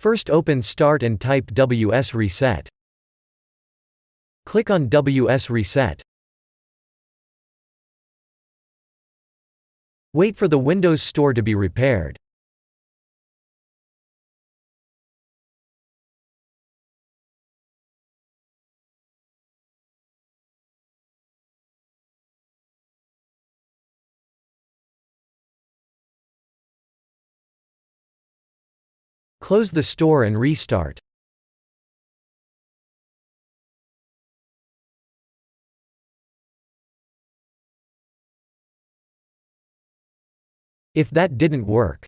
First open Start and type WS Reset. Click on WS Reset. Wait for the Windows Store to be repaired. Close the store and restart. If that didn't work,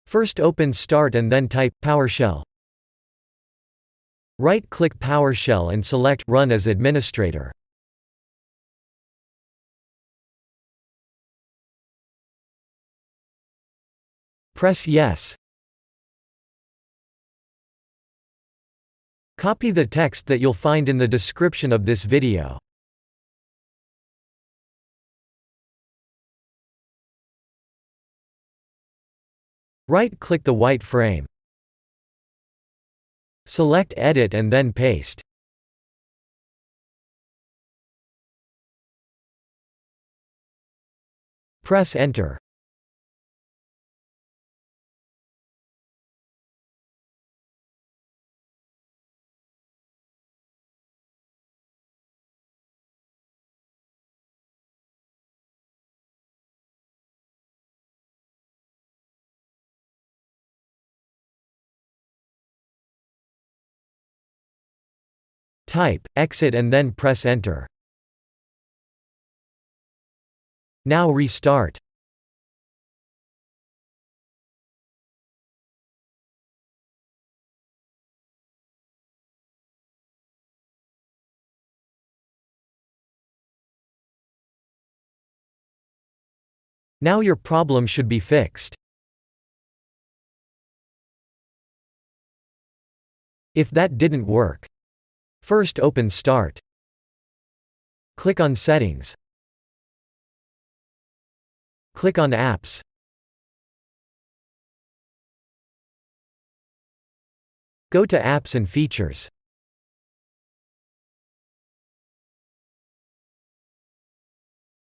first open Start and then type PowerShell. Right-click PowerShell and select Run as Administrator. Press Yes. Copy the text that you'll find in the description of this video. Right-click the white frame. Select Edit and then Paste. Press Enter. Type, exit and then press Enter. Now restart. Now your problem should be fixed. If that didn't work, first open Start. Click on Settings. Click on Apps. Go to Apps and Features.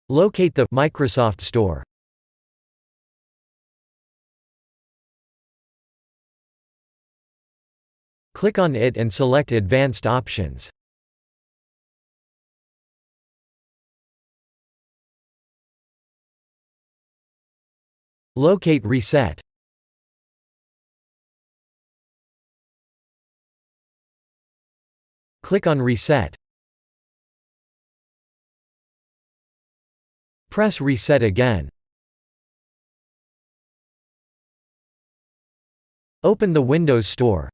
Locate the Microsoft Store. Click on it and select Advanced Options. Locate Reset. Click on Reset. Press Reset again. Open the Windows Store.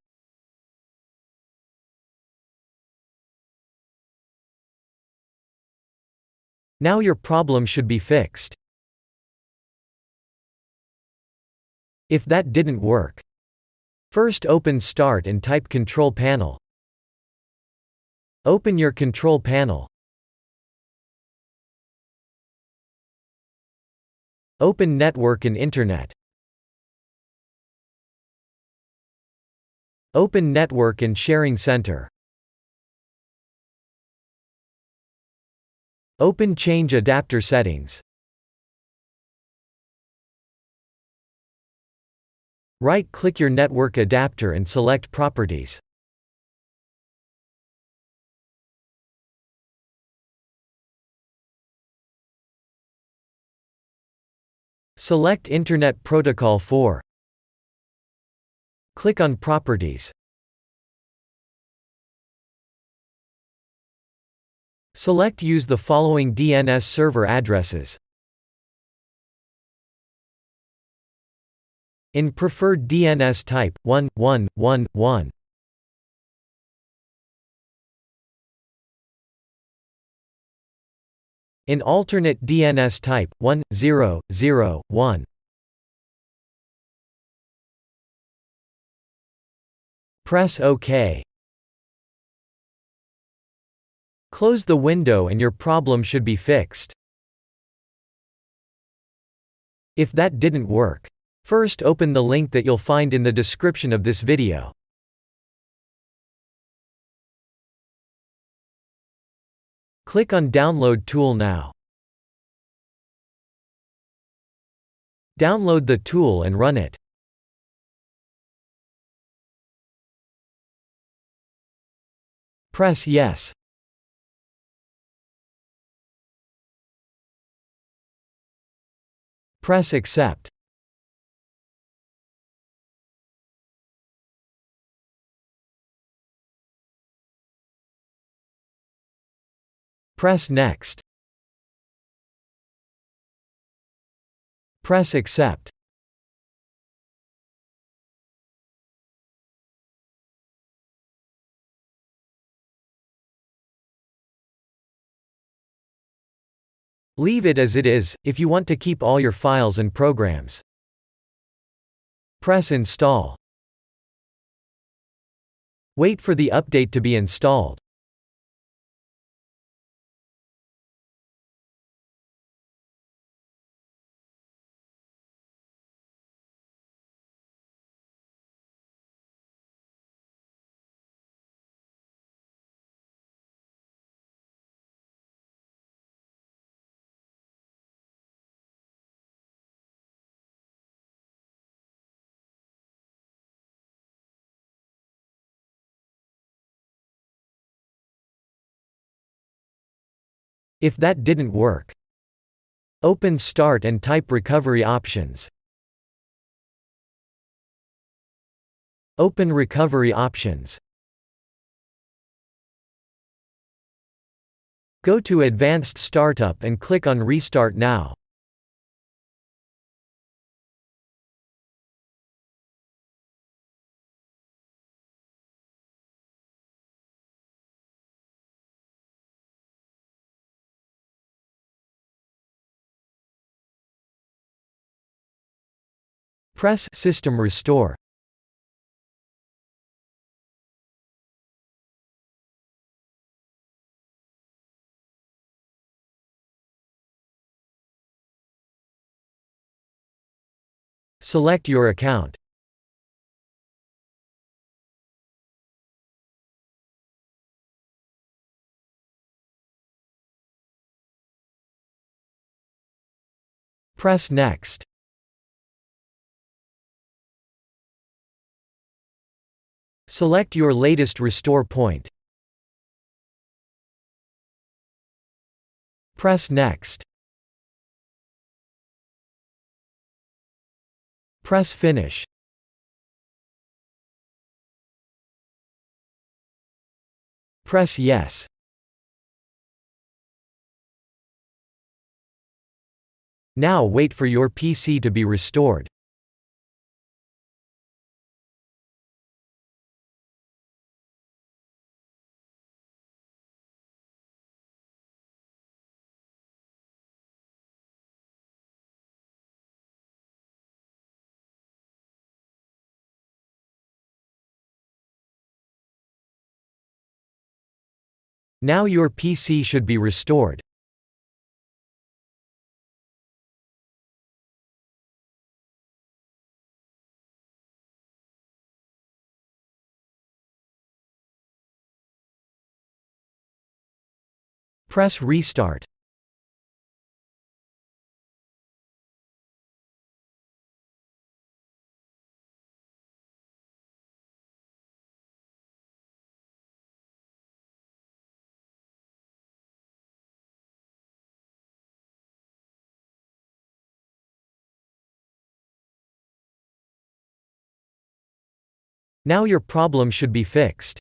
Now your problem should be fixed. If that didn't work, first open Start and type Control Panel. Open your Control Panel. Open Network and Internet. Open Network and Sharing Center. Open Change Adapter Settings. Right-click your network adapter and select Properties. Select Internet Protocol 4. Click on Properties. Select Use the following DNS server addresses. In preferred DNS type, 1.1.1.1. In alternate DNS type, 1.0.0.1. Press OK. Close the window and your problem should be fixed. If that didn't work, First, open the link that you'll find in the description of this video. Click on Download tool now. Download the tool and run it. Press Yes. Press Accept. Press Next. Press Accept. Leave it as it is, if you want to keep all your files and programs. Press Install. Wait for the update to be installed. If that didn't work, open Start and type Recovery Options. Open Recovery Options. Go to Advanced Startup and click on Restart Now. Press System Restore. Select your account. Press Next. Select your latest restore point. Press Next. Press Finish. Press Yes. Now wait for your PC to be restored. Now your PC should be restored. Press Restart. Now your problem should be fixed.